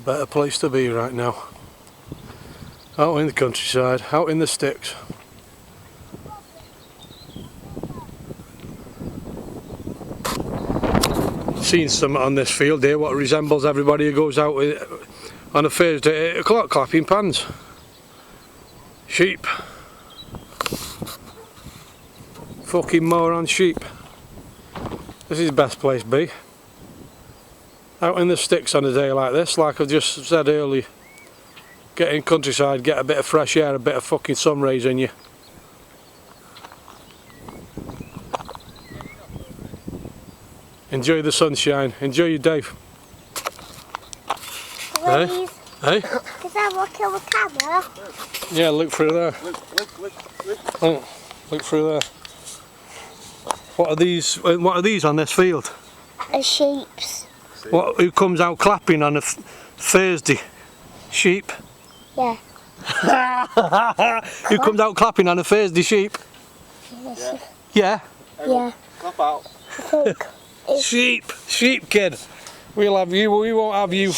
better place to be right now. Out in the countryside, out in the sticks. Seen some on this field here what resembles everybody who goes out on a Thursday at 8 o'clock clapping pans. Sheep. Fucking moron sheep. This is the best place to be. Out in the sticks on a day like this, like I've just said earlier. Get in countryside, get a bit of fresh air, a bit of fucking sun rays in you. Enjoy the sunshine, enjoy your day. Hey? Hey? Is that what on the camera? Yeah, look through there. Look. Oh, look through there. What are these on this field? Sheeps. Who comes out clapping on a Thursday? Sheep? Yeah. Who comes out clapping on a Thursday? Sheep? Yeah. Yeah? Yeah. Clap out. Sheep kid. We'll have you. We won't have you.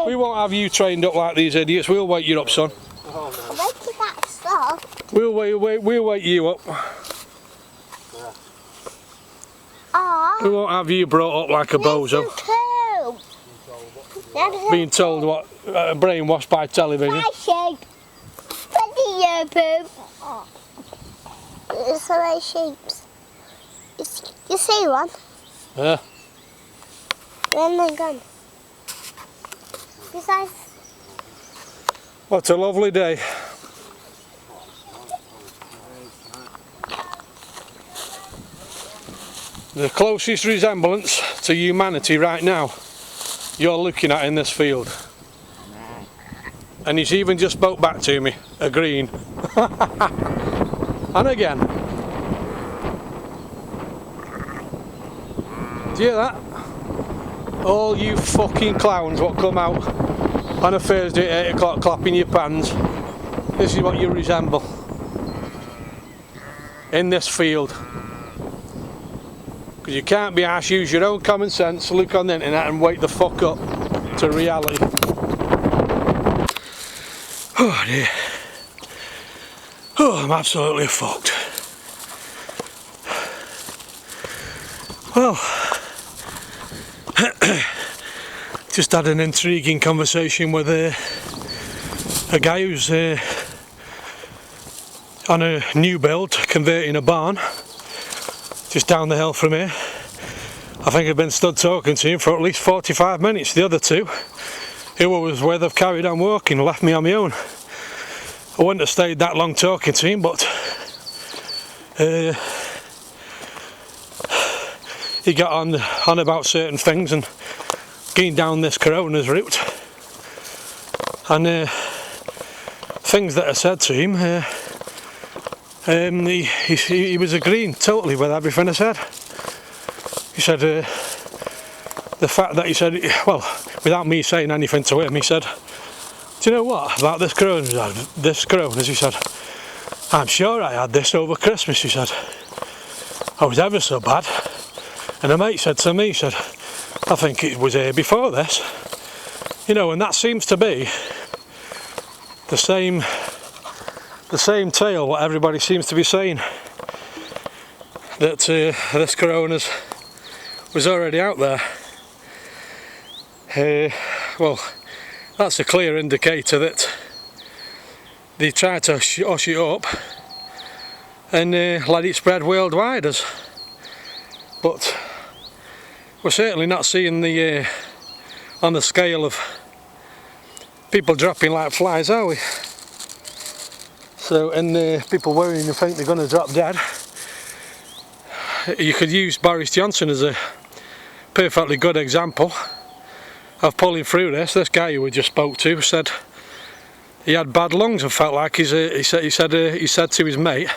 We won't have you trained up like these idiots. We'll wake you up, son. Oh, no. Making that stuff. We'll wake you up. We won't have you brought up like a bozo. Being told what, brainwashed by television. It's so many sheeps. You see one? Yeah. Then they're gone. Besides. What a lovely day. The closest resemblance to humanity right now you're looking at in this field. And he's even just spoke back to me, agreeing. And again. Do you hear that? All you fucking clowns what come out on a Thursday at 8 o'clock clapping your pans. This is what you resemble. In this field. Because you can't be arsed, use your own common sense, look on the internet and wake the fuck up to reality. Oh dear. Oh, I'm absolutely fucked. Well, just had an intriguing conversation with a guy who's on a new build, converting a barn, just down the hill from here. I think I've been stood talking to him for at least 45 minutes. The other two, who I was with, have carried on working, left me on my own. I wouldn't have stayed that long talking to him, but he got on about certain things and getting down this Coronas route. And things that I said to him, he was agreeing totally with everything I said. He said the fact that he said, well, without me saying anything to him, he said, do you know what about this Coronas? He said, I'm sure I had this over Christmas. He said, I was ever so bad. And a mate said to me, he said, I think it was here before this. You know, and that seems to be the same tale what everybody seems to be saying, that this Coronas was already out there. Well, that's a clear indicator that they tried to hush it up and let it spread worldwide. But we're certainly not seeing the on the scale of people dropping like flies, are we? So, and people worrying and think they're going to drop dead. You could use Boris Johnson as a perfectly good example of pulling through this. This guy who we just spoke to said he had bad lungs and felt like he said to his mate,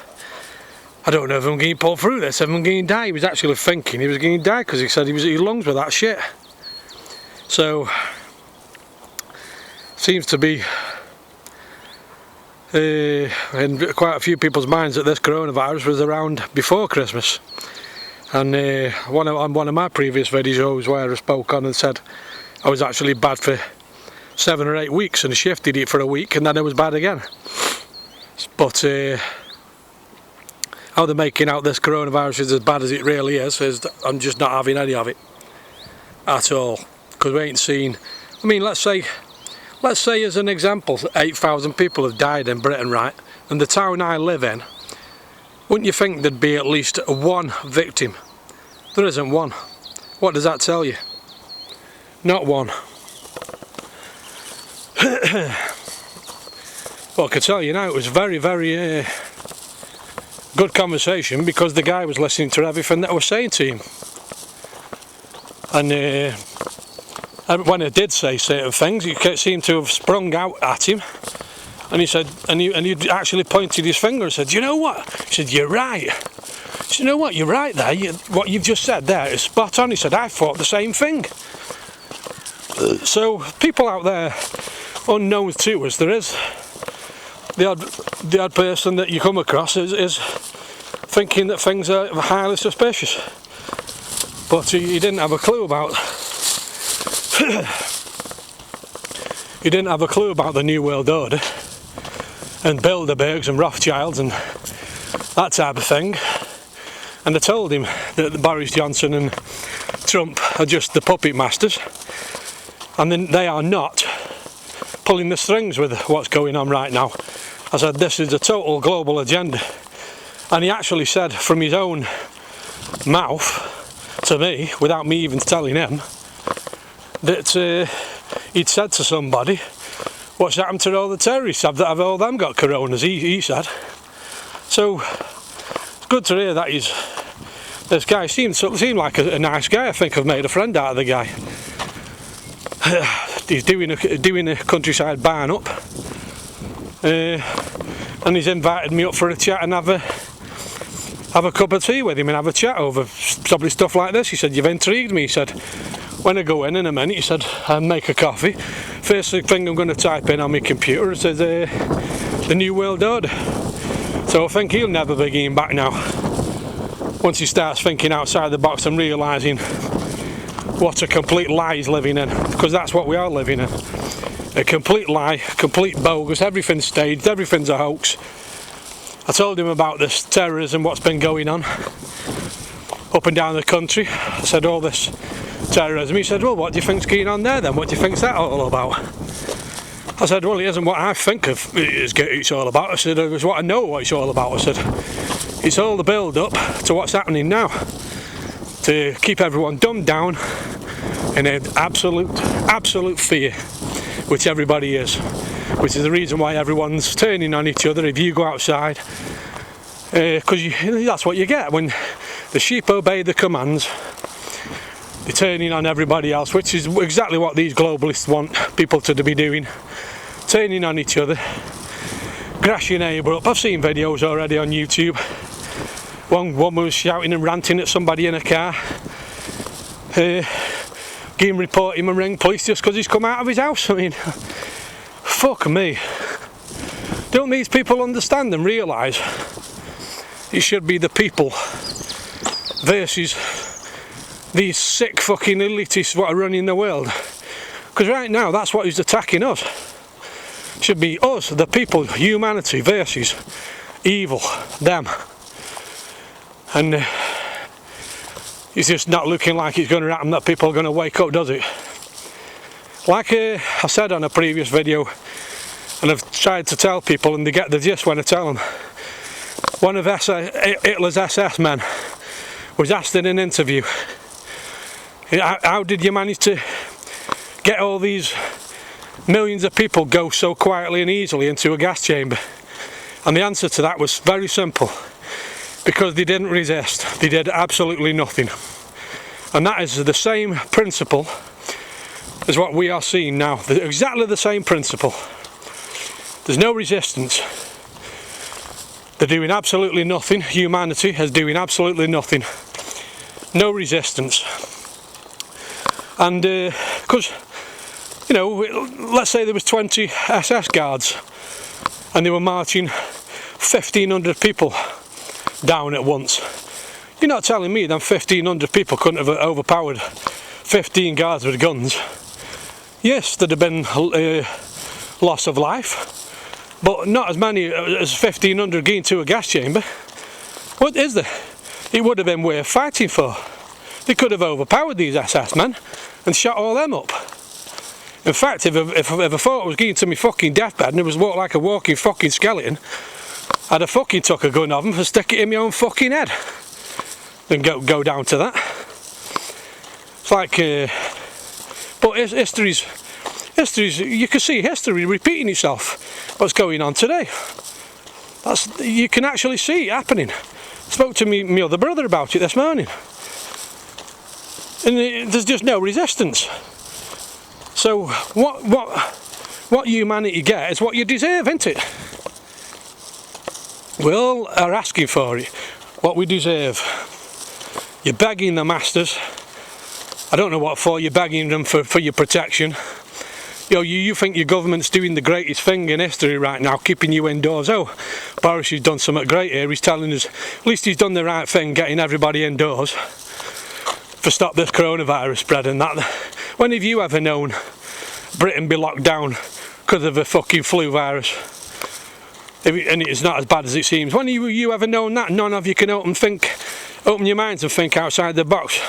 I don't know if I'm going to pull through this, if I'm going to die. He was actually thinking he was going to die because he said his lungs were that shit. So, seems to be in quite a few people's minds that this coronavirus was around before Christmas. And on one of my previous videos where I spoke on and said I was actually bad for 7 or 8 weeks and shifted it for a week, and then it was bad again. But how they're making out this coronavirus is as bad as it really is I'm just not having any of it at all, because we ain't seen. I mean, let's say as an example, 8,000 people have died in Britain, right? And the town I live in, wouldn't you think there'd be at least one victim? There isn't one. What does that tell you? Not one. Well, I can tell you now, it was very, very good conversation, because the guy was listening to everything that I was saying to him. And when I did say certain things, he seemed to have sprung out at him. And he said, and he actually pointed his finger and said, "You know what?" He said, "You're right." He said, "You know what? You're right there. What you've just said there is spot on." He said, "I thought the same thing." So people out there, unknown to us, there is the odd person that you come across is thinking that things are highly suspicious, but he didn't have a clue about. He didn't have a clue about the New World Order and Bilderbergs and Rothschilds and that type of thing. And I told him that Boris Johnson and Trump are just the puppet masters, and then they are not pulling the strings with what's going on right now. I said, this is a total global agenda. And he actually said from his own mouth to me, without me even telling him, that he'd said to somebody, "What's happened to all the terrorists? Have all them got coronas?" He said. So it's good to hear that this guy seemed like a nice guy. I think I've made a friend out of the guy. He's doing a countryside barn up, and he's invited me up for a chat and have a cup of tea with him and have a chat over probably stuff like this. He said, "You've intrigued me." He said, "When I go in a minute," he said, "and make a coffee, first thing I'm going to type in on my computer, it says the New World Order." So I think he'll never be going back now, once he starts thinking outside the box and realising what a complete lie he's living in, because that's what we are living in. A complete lie, complete bogus, everything's staged, everything's a hoax. I told him about this terrorism, what's been going on up and down the country. I said, all this terrorism. He said, "Well, what do you think's going on there then? What do you think's that all about?" I said, "Well, it isn't what I think it's all about." I said, "It's what I know what it's all about." I said, "It's all the build up to what's happening now, to keep everyone dumbed down in an absolute fear, which everybody is, which is the reason why everyone's turning on each other if you go outside, because that's what you get when the sheep obey the commands. They're turning on everybody else, which is exactly what these globalists want people to be doing, turning on each other, grass your neighbour up. I've seen videos already on YouTube. One woman was shouting and ranting at somebody in a car, getting report him and ring police just because he's come out of his house. I mean, fuck me. Don't these people understand and realise it should be the people versus these sick fucking elitists what are running the world? Because right now that's what is attacking us. It should be us, the people, humanity versus evil, them. And it's just not looking like it's going to happen, that people are going to wake up, does it? Like I said on a previous video, and I've tried to tell people and they get the gist when I tell them, one of Hitler's SS men was asked in an interview, how did you manage to get all these millions of people go so quietly and easily into a gas chamber? And the answer to that was very simple: because they didn't resist, they did absolutely nothing. And that is the same principle as what we are seeing now, exactly the same principle. There's no resistance, they're doing absolutely nothing, humanity is doing absolutely nothing, no resistance. And because, you know, let's say there was 20 SS guards and they were marching 1,500 people down at once. You're not telling me them 1,500 people couldn't have overpowered 15 guards with guns? Yes, there'd have been loss of life, but not as many as 1,500 going to a gas chamber. What is there? It would have been worth fighting for. They could have overpowered these SS men and shot all them up. In fact, if I thought I was getting to my fucking deathbed and it was like a walking fucking skeleton, I'd have fucking took a gun off them and stick it in my own fucking head. Then go down to that. It's like, but history's, you can see history repeating itself. What's going on today? You can actually see it happening. I spoke to my other brother about it this morning. And there's just no resistance. So what humanity gets is what you deserve, isn't it? We all are asking for it, what we deserve. You're begging the masters. I don't know what for. You're begging them for your protection. You think your government's doing the greatest thing in history right now, keeping you indoors. Oh, Boris has done something great here. He's telling us, at least he's done the right thing, getting everybody indoors for stop this coronavirus spread and that. When have you ever known Britain be locked down because of a fucking flu virus? And it's not as bad as it seems. When have you ever known that? None of you can open your minds and think outside the box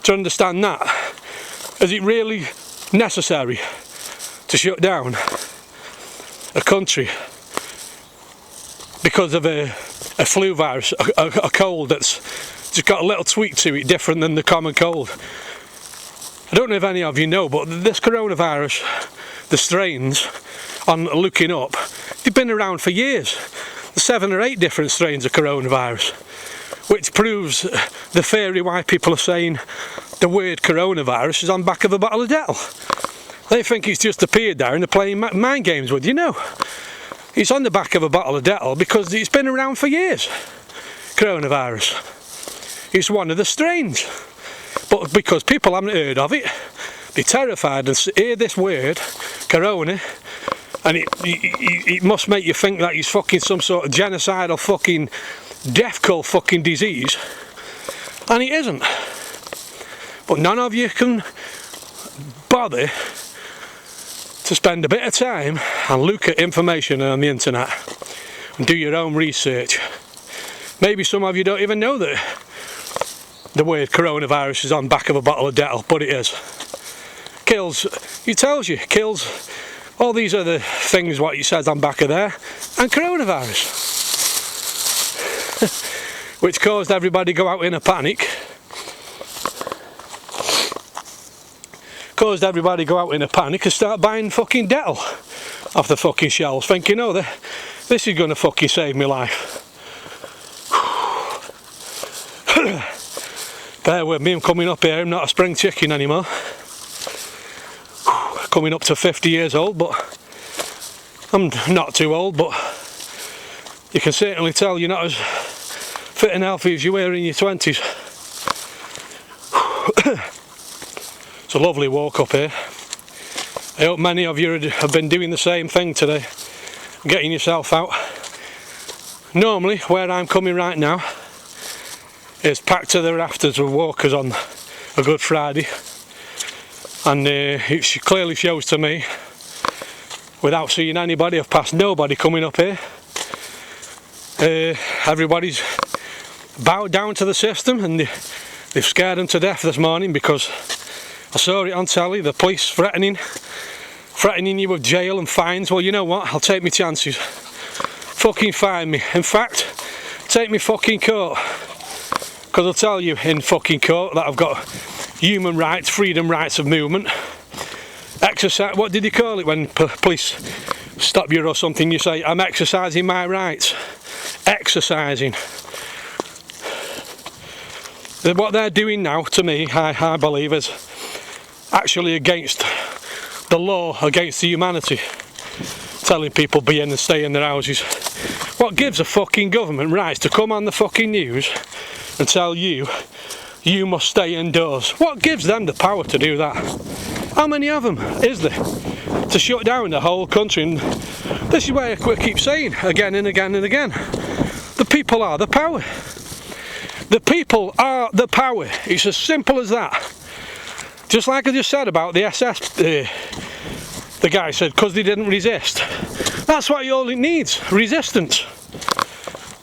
to understand that. Is it really necessary to shut down a country because of a flu virus, a cold that's just got a little tweak to it different than the common cold? I don't know if any of you know, but this coronavirus, the strains, on looking up, they've been around for years. There's 7 or 8 different strains of coronavirus, which proves the theory why people are saying the word coronavirus is on the back of a bottle of Dettol. They think it's just appeared there and they're playing mind games with you. No, it's on the back of a bottle of Dettol because it's been around for years. Coronavirus. It's one of the strains. But because people haven't heard of it, they're terrified and hear this word, corona, and it must make you think that it's fucking some sort of genocidal fucking death cult fucking disease, and it isn't. But none of you can bother to spend a bit of time and look at information on the internet and do your own research. Maybe some of you don't even know that the word coronavirus is on the back of a bottle of Dettol, but it is. Kills, it tells you, kills all these other things what it says on the back of there, and coronavirus. Which caused everybody to go out in a panic. Caused everybody to go out in a panic and start buying fucking Dettol off the fucking shelves, thinking, oh, this is going to fucking save my life. Bear with me, I'm coming up here, I'm not a spring chicken anymore. Coming up to 50 years old, but I'm not too old, but you can certainly tell you're not as fit and healthy as you were in your 20s. It's a lovely walk up here. I hope many of you have been doing the same thing today, getting yourself out. Normally, where I'm coming right now, is packed to the rafters with walkers on a Good Friday, and it clearly shows to me, without seeing anybody, I've passed nobody coming up here. Everybody's bowed down to the system, and they've scared them to death this morning because I saw it on telly, the police threatening you with jail and fines. Well, you know what, I'll take my chances. Fucking fine me. In fact, take me fucking court. Because I'll tell you in fucking court that I've got human rights, freedom rights of movement. Exercise, what did you call it when police stop you or something? You say, I'm exercising my rights. Exercising. What they're doing now, to me, I believe, is actually against the law, against the humanity. Telling people be in and stay in their houses. What gives a fucking government rights to come on the fucking news and tell you, you must stay indoors? What gives them the power to do that? How many of them is there to shut down the whole country? And this is why I keep saying again and again and again, the people are the power. The people are the power. It's as simple as that. Just like I just said about the SS The guy said, because they didn't resist. That's what all it needs, resistance.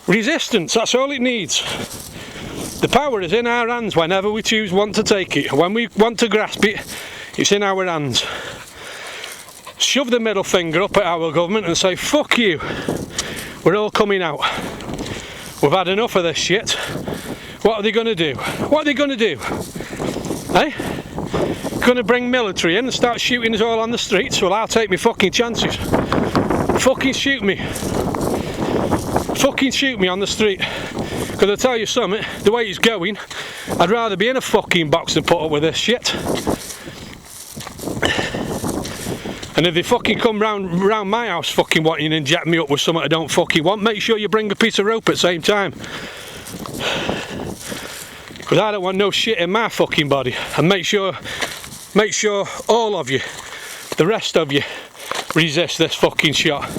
Resistance, that's all it needs. The power is in our hands whenever we want to take it. When we want to grasp it, it's in our hands. Shove the middle finger up at our government and say, fuck you. We're all coming out. We've had enough of this shit. What are they going to do? What are they going to do? Eh? Going to bring military in and start shooting us all on the streets? Well, I'll take my fucking chances. Fucking shoot me. Fucking shoot me on the street. Because I tell you something, the way it's going, I'd rather be in a fucking box than put up with this shit. And if they fucking come round my house fucking wanting to inject me up with something I don't fucking want, make sure you bring a piece of rope at the same time. Because I don't want no shit in my fucking body. And make sure all of you, the rest of you, resist this fucking shot.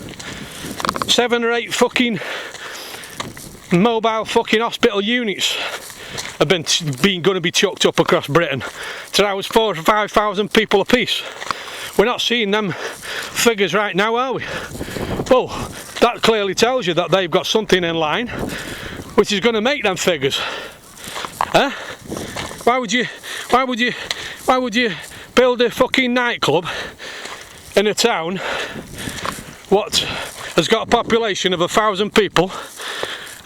7 or 8 fucking mobile fucking hospital units have been going to be chucked up across Britain. So that was 4,000 or 5,000 people apiece. We're not seeing them figures right now, are we? Well, that clearly tells you that they've got something in line which is going to make them figures. Huh? Why would you build a fucking nightclub in a town what has got a population of 1,000 people,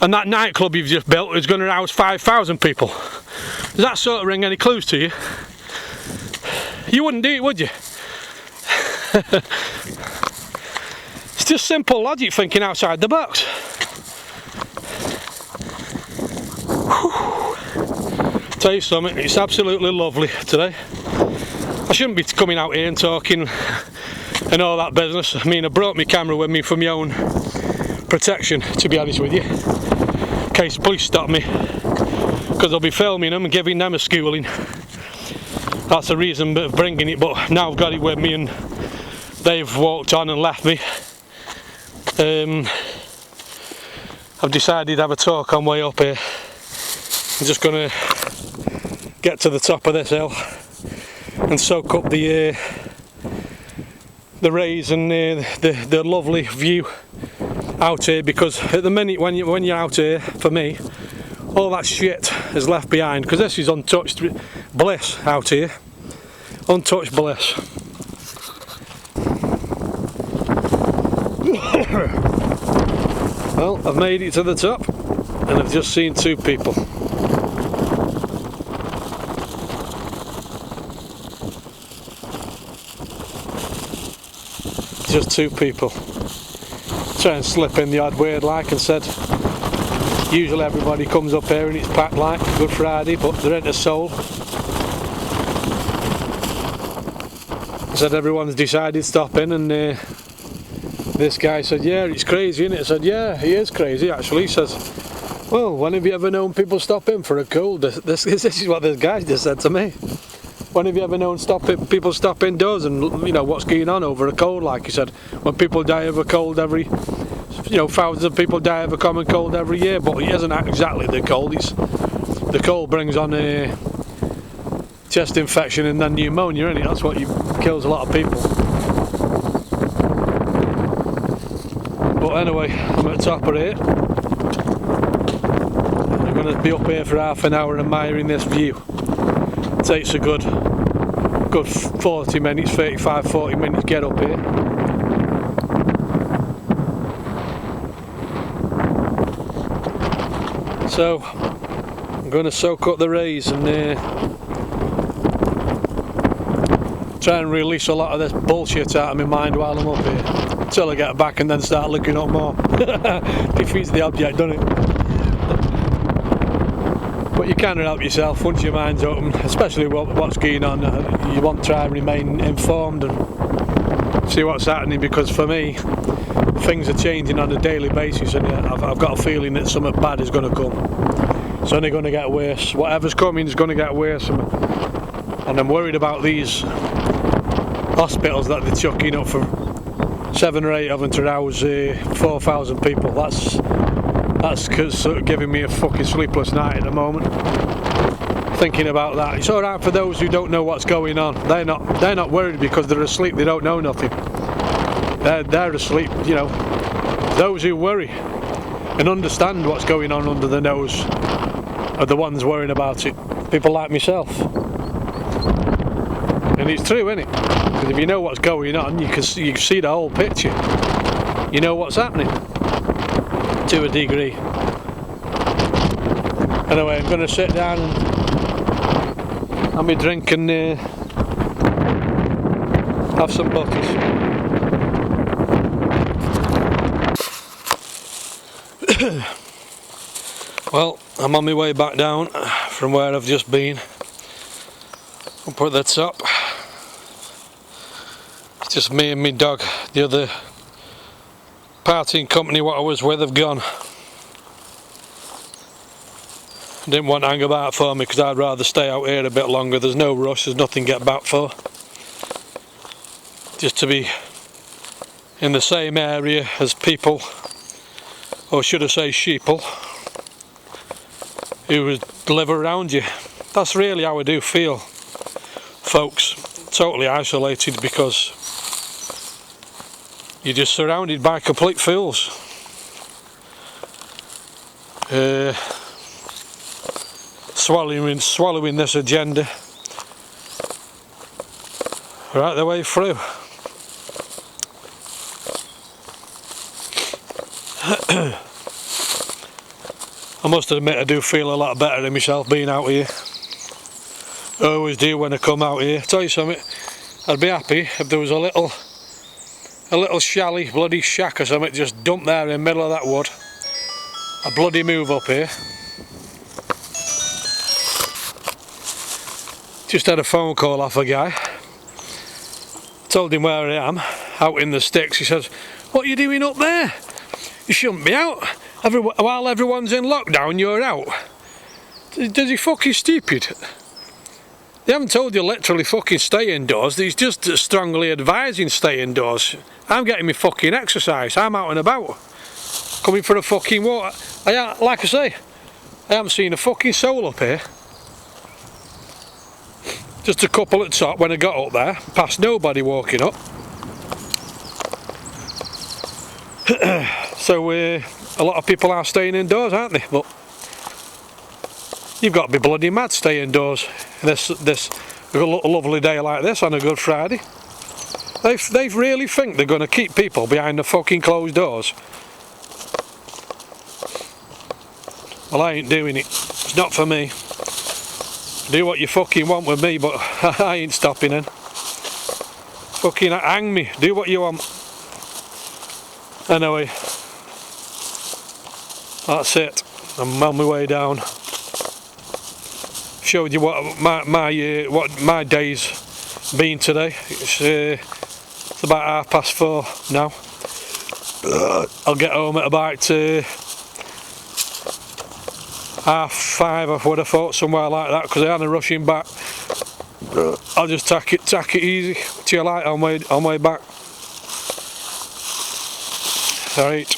and that nightclub you've just built is going to house 5,000 people? Does that sort of ring any clues to you? You wouldn't do it, would you? It's just simple logic, thinking outside the box. Whew. Tell you something, it's absolutely lovely today. I shouldn't be coming out here and talking and all that business. I mean, I brought my camera with me for my own protection, to be honest with you, in case police stop me, because I'll be filming them and giving them a schooling. That's the reason of bringing it, but now I've got it with me and they've walked on and left me. I've decided to have a talk on way up here. I'm just going to get to the top of this hill and soak up the rays and the lovely view out here, because at the minute when you're out here, for me, all that shit is left behind, because this is untouched bliss out here. Untouched bliss. Well, I've made it to the top and I've just seen 2 people. Just 2 people. Try and slip in the odd word like and said, usually everybody comes up here and it's packed like Good Friday, but there ain't a soul. I said everyone's decided to stop in, and this guy said, yeah, it's crazy, isn't it? I said, yeah, he is crazy actually. He says, well, when have you ever known people stop in for a cold? This is what this guy just said to me. When have you ever known people stop indoors and, you know, what's going on over a cold? Like he said, when people die of a cold every, you know, thousands of people die of a common cold every year, but it isn't exactly the cold. It's the cold brings on a chest infection and then pneumonia, isn't it? That's what kills a lot of people. But anyway, I'm at the top of it. I'm going to be up here for half an hour admiring this view. It takes a good 40 minutes, 35-40 minutes to get up here. So I'm going to soak up the rays and try and release a lot of this bullshit out of my mind while I'm up here, until I get back and then start looking up more. Defeats the object, doesn't it? But you can't help yourself once your mind's open, especially what's going on. You want to try and remain informed and see what's happening, because for me, things are changing on a daily basis, and I've got a feeling that something bad is going to come. It's only going to get worse. Whatever's coming is going to get worse, and I'm worried about these hospitals that they're chucking up for 7 or 8 of them to house 4,000 people. That's sort of giving me a fucking sleepless night at the moment. thinking about that. It's alright for those who don't know what's going on. They're not worried because they're asleep, they don't know nothing. They're asleep, you know. Those who worry and understand what's going on under the nose are the ones worrying about it. People like myself. And it's true, isn't it? Because if you know what's going on, you can see the whole picture. You know what's happening to a degree. Anyway, I'm going to sit down and have my drink and have some butties. Well, I'm on my way back down from where I've just been. I'll put that up. It's just me and my dog. The other partying company what I was with have gone. Didn't want to hang about for me because I'd rather stay out here a bit longer. There's no rush, there's nothing to get back for. Just to be in the same area as people, or should I say sheeple, who would live around you. That's really how I do feel, folks. Totally isolated because you're just surrounded by complete fools. Swallowing this agenda right the way through. I must admit I do feel a lot better in myself being out here. I always do when I come out here. Tell you something, I'd be happy if there was a little shally bloody shack or something just dumped there in the middle of that wood. A bloody move up here. Just had a phone call off a guy. Told him where I am, out in the sticks. He says, "What are you doing up there? You shouldn't be out. While everyone's in lockdown, you're out." Does he fucking stupid? They haven't told you literally fucking stay indoors. He's just strongly advising stay indoors. I'm getting my fucking exercise. I'm out and about. Coming for a fucking walk. Like I say, I haven't seen a fucking soul up here. Just a couple at the top when I got up there. Past nobody walking up. So a lot of people are staying indoors, aren't they? But you've got to be bloody mad staying indoors. This a lovely day like this on a Good Friday. They really think they're going to keep people behind the fucking closed doors. Well, I ain't doing it. It's not for me. Do what you fucking want with me, but I ain't stopping in. Fucking hang me. Do what you want. Anyway, that's it. I'm on my way down. Showed you what my day's been today. It's about 4:30 now. I'll get home at about 5:30. I would have thought, somewhere like that, because I had a rushing back. I'll just tack it easy till light on way back. Alright.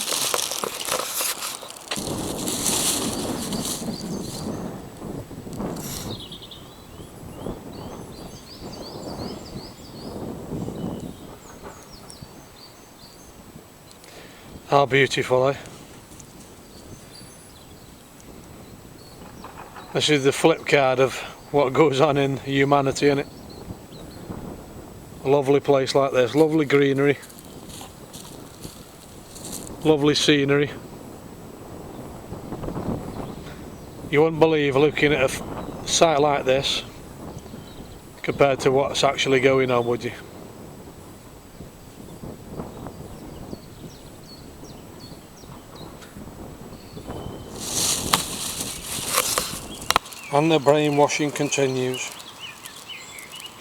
How beautiful, eh? This is the flip card of what goes on in humanity, innit? A lovely place like this, lovely greenery, lovely scenery. You wouldn't believe looking at a site like this compared to what's actually going on, would you? And the brainwashing continues,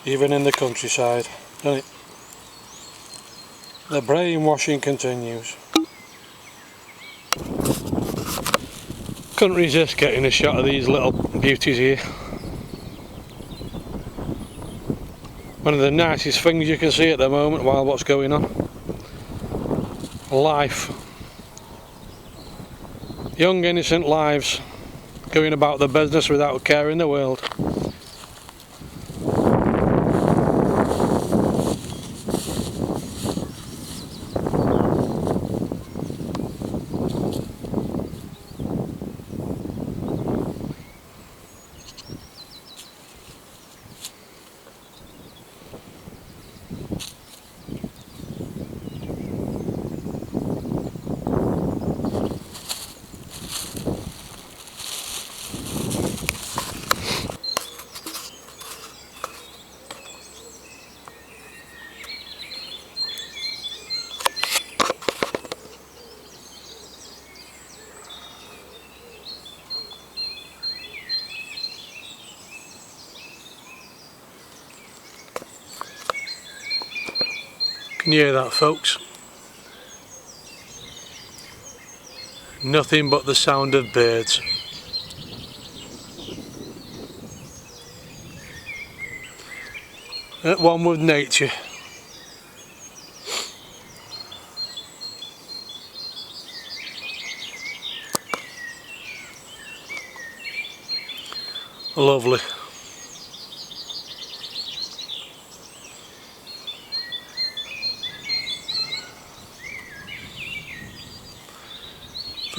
even in the countryside, doesn't it? The brainwashing continues. Couldn't resist getting a shot of these little beauties here. One of the nicest things you can see at the moment while what's going on. Life. Young innocent lives going about the business without a care in the world. Can you hear that, folks? Nothing but the sound of birds. At one with nature. Lovely.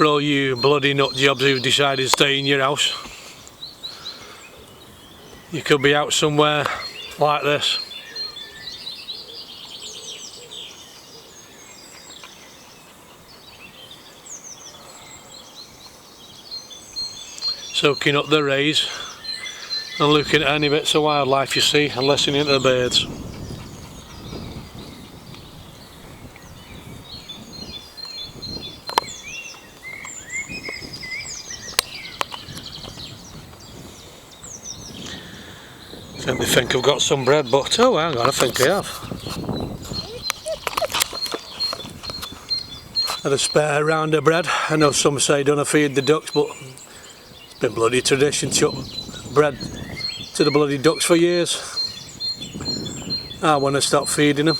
For all you bloody nut jobs who've decided to stay in your house, you could be out somewhere like this. Soaking up the rays and looking at any bits of wildlife you see and listening to the birds. They think I've got some bread, but oh, hang on, I think I have. Had a spare round of bread. I know some say don't feed the ducks, but it's been bloody tradition to chuck bread to the bloody ducks for years. I want to stop feeding them.